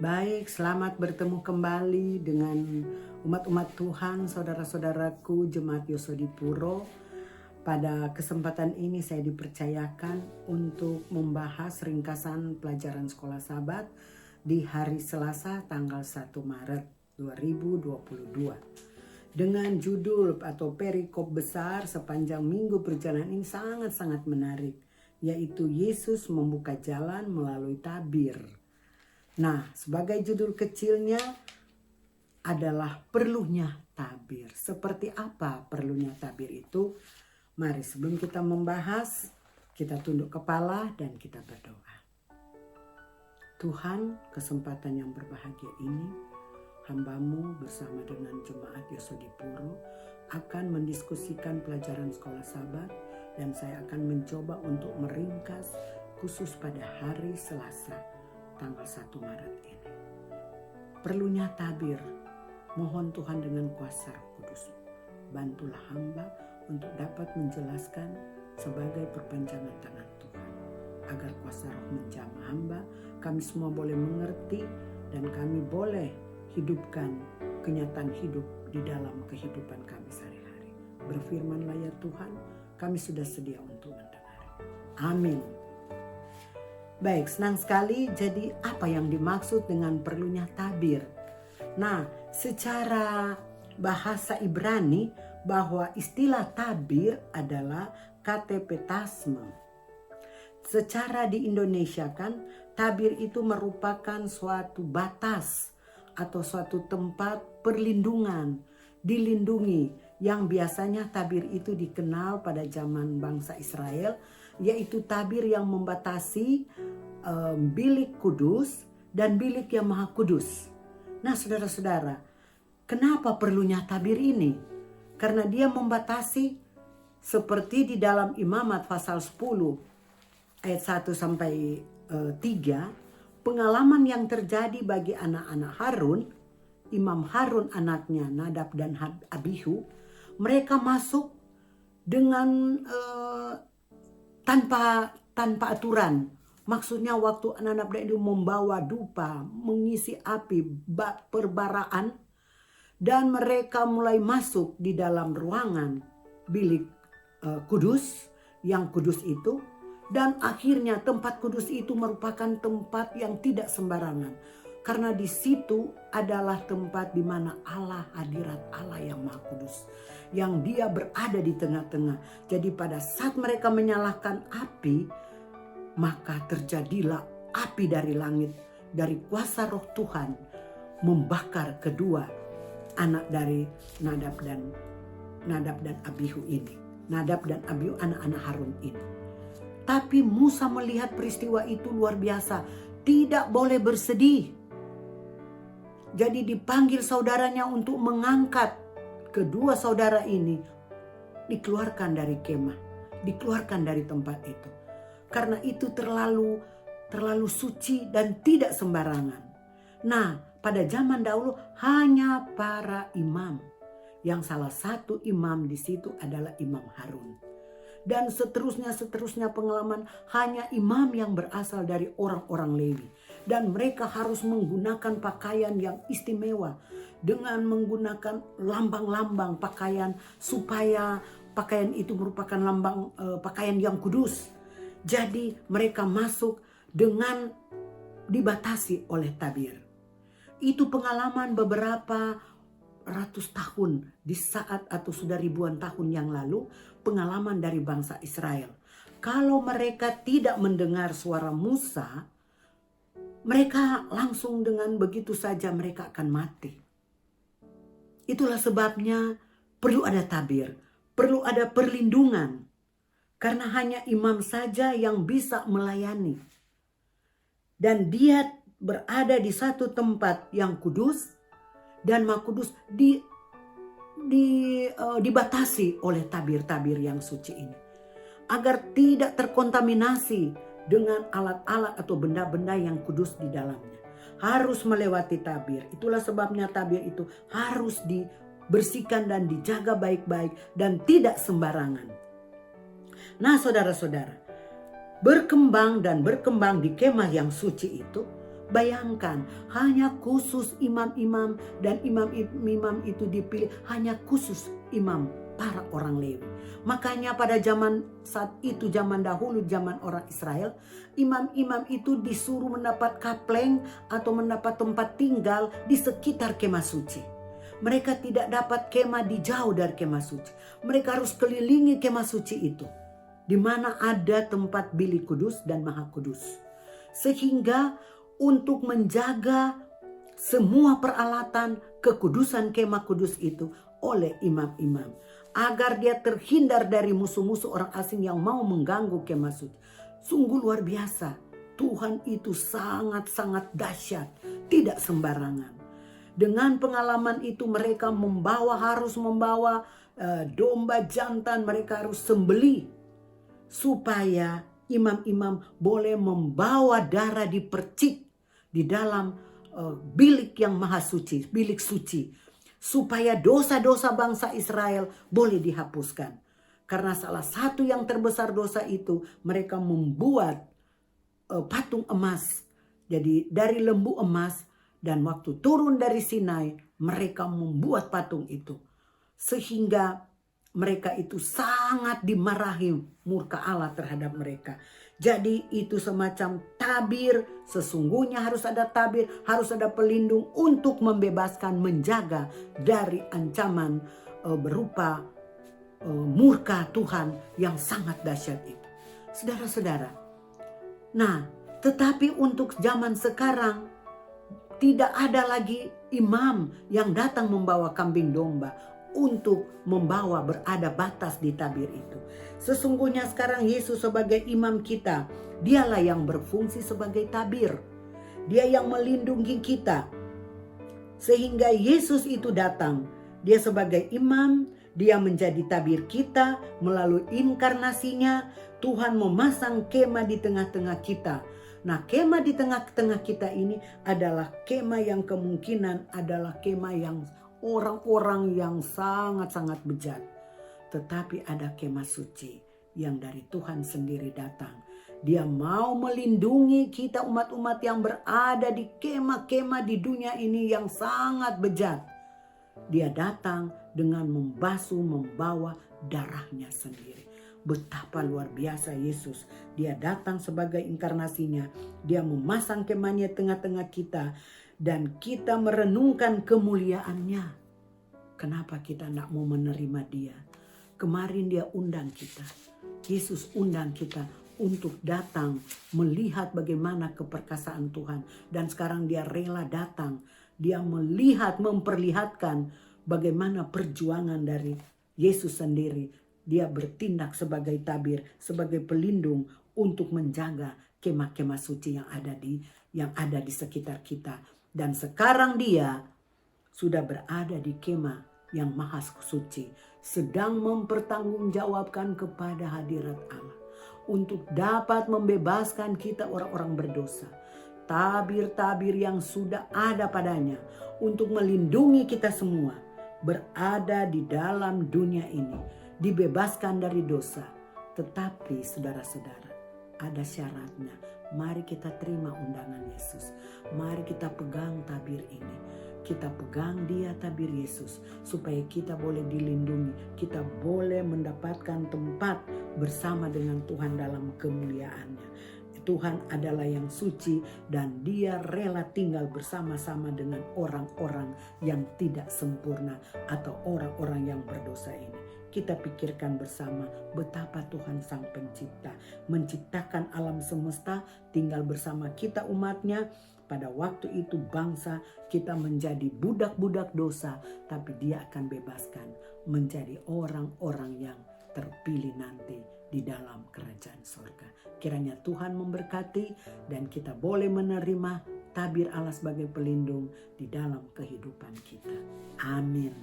Baik, selamat bertemu kembali dengan umat-umat Tuhan, saudara-saudaraku Jemaat Yosodipuro. Pada kesempatan ini saya dipercayakan untuk membahas ringkasan pelajaran sekolah Sabat di hari Selasa tanggal 1 Maret 2022. Dengan judul atau perikop besar sepanjang minggu perjalanan ini sangat-sangat menarik, yaitu Yesus membuka jalan melalui tabir. Nah, sebagai judul kecilnya adalah perlunya tabir. Seperti apa perlunya tabir itu? Mari sebelum kita membahas, kita tunduk kepala dan kita berdoa. Tuhan, kesempatan yang berbahagia ini, hamba-Mu bersama dengan Jemaat Yosodipuro akan mendiskusikan pelajaran sekolah Sabat, dan saya akan mencoba untuk meringkas khusus pada hari Selasa tanggal 1 Maret ini. Perlunya tabir, mohon Tuhan dengan kuasa Roh Kudus, bantulah hamba untuk dapat menjelaskan sebagai perpanjangan tangan Tuhan, agar kuasa Roh menjamah hamba, kami semua boleh mengerti dan kami boleh hidupkan kenyataan hidup di dalam kehidupan kami sehari-hari. Berfirmanlah ya Tuhan, kami sudah sedia untuk mendengar. Amin. Baik, senang sekali. Jadi apa yang dimaksud dengan perlunya tabir? Nah, secara bahasa Ibrani bahwa istilah tabir adalah katepetasme. Secara di Indonesia kan, tabir itu merupakan suatu batas atau suatu tempat perlindungan, dilindungi, yang biasanya tabir itu dikenal pada zaman bangsa Israel, yaitu tabir yang membatasi bilik kudus dan bilik yang maha kudus. Nah saudara-saudara, kenapa perlunya tabir ini? Karena dia membatasi seperti di dalam Imamat pasal 10 ayat 1 sampai 3, pengalaman yang terjadi bagi anak-anak Harun, Imam Harun anaknya Nadab dan Abihu, mereka masuk dengan tanpa aturan. Maksudnya waktu anak-anak itu membawa dupa, mengisi api perbaraan, dan mereka mulai masuk di dalam ruangan bilik kudus, yang kudus itu, dan akhirnya tempat kudus itu merupakan tempat yang tidak sembarangan. Karena di situ adalah tempat di mana Allah, hadirat Allah yang maha kudus, yang dia berada di tengah-tengah. Jadi pada saat mereka menyalakan api, maka terjadilah api dari langit, dari kuasa Roh Tuhan, membakar kedua anak dari Nadab dan Abihu ini. Nadab dan Abihu anak-anak Harun ini. Tapi Musa melihat peristiwa itu luar biasa, tidak boleh bersedih. Jadi dipanggil saudaranya untuk mengangkat kedua saudara ini, dikeluarkan dari kemah, dikeluarkan dari tempat itu. Karena itu terlalu suci dan tidak sembarangan. Nah, pada zaman dahulu hanya para imam, yang salah satu imam di situ adalah Imam Harun. Dan seterusnya pengalaman hanya imam yang berasal dari orang-orang Lewi. Dan mereka harus menggunakan pakaian yang istimewa, dengan menggunakan lambang-lambang pakaian, supaya pakaian itu merupakan lambang pakaian yang kudus. Jadi mereka masuk dengan dibatasi oleh tabir. Itu pengalaman beberapa ratus tahun di saat atau sudah ribuan tahun yang lalu, pengalaman dari bangsa Israel. Kalau mereka tidak mendengar suara Musa, mereka langsung dengan begitu saja mereka akan mati. Itulah sebabnya perlu ada tabir, perlu ada perlindungan. Karena hanya imam saja yang bisa melayani. Dan dia berada di satu tempat yang kudus dan maha kudus, dibatasi oleh tabir-tabir yang suci ini. Agar tidak terkontaminasi dengan alat-alat atau benda-benda yang kudus di dalamnya. Harus melewati tabir. Itulah sebabnya tabir itu harus dibersihkan dan dijaga baik-baik dan tidak sembarangan. Nah saudara-saudara, berkembang di kemah yang suci itu, Bayangkan, hanya khusus imam-imam, dan imam-imam itu dipilih hanya khusus imam para orang Lewi. Makanya pada zaman saat itu, zaman dahulu, zaman orang Israel, imam-imam itu disuruh mendapat kapleng atau mendapat tempat tinggal di sekitar kemah suci. Mereka tidak dapat kemah di jauh dari kemah suci. Mereka harus kelilingi kemah suci itu, di mana ada tempat bilik kudus dan maha kudus. Sehingga untuk menjaga semua peralatan kekudusan kemah kudus itu oleh imam-imam, agar dia terhindar dari musuh-musuh orang asing yang mau mengganggu kemah suci. Sungguh luar biasa. Tuhan itu sangat-sangat dahsyat, tidak sembarangan. Dengan pengalaman itu mereka harus membawa domba jantan, mereka harus sembelih supaya imam-imam boleh membawa darah dipercik di dalam bilik yang maha suci, bilik suci, supaya dosa-dosa bangsa Israel boleh dihapuskan. Karena salah satu yang terbesar dosa itu, mereka membuat patung emas, jadi dari lembu emas, dan waktu turun dari Sinai mereka membuat patung itu, sehingga mereka itu sangat dimarahi murka Allah terhadap mereka. Jadi itu semacam tabir, sesungguhnya harus ada tabir, harus ada pelindung untuk membebaskan, menjaga dari ancaman berupa murka Tuhan yang sangat dahsyat itu. Saudara-saudara, nah tetapi untuk zaman sekarang tidak ada lagi imam yang datang membawa kambing domba untuk membawa berada batas di tabir itu. Sesungguhnya sekarang Yesus sebagai imam kita, dialah yang berfungsi sebagai tabir. Dia yang melindungi kita. Sehingga Yesus itu datang. Dia sebagai imam, dia menjadi tabir kita. Melalui inkarnasinya, Tuhan memasang kemah di tengah-tengah kita. Nah, kemah di tengah-tengah kita ini adalah kemah yang kemungkinan adalah kemah yang orang-orang yang sangat-sangat bejat. Tetapi ada kemah suci yang dari Tuhan sendiri datang. Dia mau melindungi kita umat-umat yang berada di kemah-kemah di dunia ini yang sangat bejat. Dia datang dengan membawa darahnya sendiri. Betapa luar biasa Yesus. Dia datang sebagai inkarnasinya. Dia memasang kemahnya tengah-tengah kita. Dan kita merenungkan kemuliaannya. Kenapa kita tidak mau menerima dia? Kemarin dia undang kita. Yesus undang kita untuk datang melihat bagaimana keperkasaan Tuhan. Dan sekarang dia rela datang. Dia memperlihatkan bagaimana perjuangan dari Yesus sendiri. Dia bertindak sebagai tabir, sebagai pelindung untuk menjaga kemah-kemah suci yang ada di sekitar kita. Dan sekarang dia sudah berada di kemah yang maha suci, sedang mempertanggungjawabkan kepada hadirat Allah untuk dapat membebaskan kita orang-orang berdosa. Tabir-tabir yang sudah ada padanya untuk melindungi kita semua berada di dalam dunia ini, dibebaskan dari dosa. Tetapi saudara-saudara, ada syaratnya. Mari kita terima undangan Yesus. Mari kita pegang tabir ini. Kita pegang dia, tabir Yesus, supaya kita boleh dilindungi. Kita boleh mendapatkan tempat bersama dengan Tuhan dalam kemuliaannya. Tuhan adalah yang suci dan dia rela tinggal bersama-sama dengan orang-orang yang tidak sempurna atau orang-orang yang berdosa ini. Kita pikirkan bersama betapa Tuhan Sang Pencipta menciptakan alam semesta, tinggal bersama kita umatnya. Pada waktu itu bangsa kita menjadi budak-budak dosa, tapi dia akan bebaskan menjadi orang-orang yang terpilih nanti di dalam kerajaan surga. Kiranya Tuhan memberkati dan kita boleh menerima tabir Allah sebagai pelindung di dalam kehidupan kita. Amin.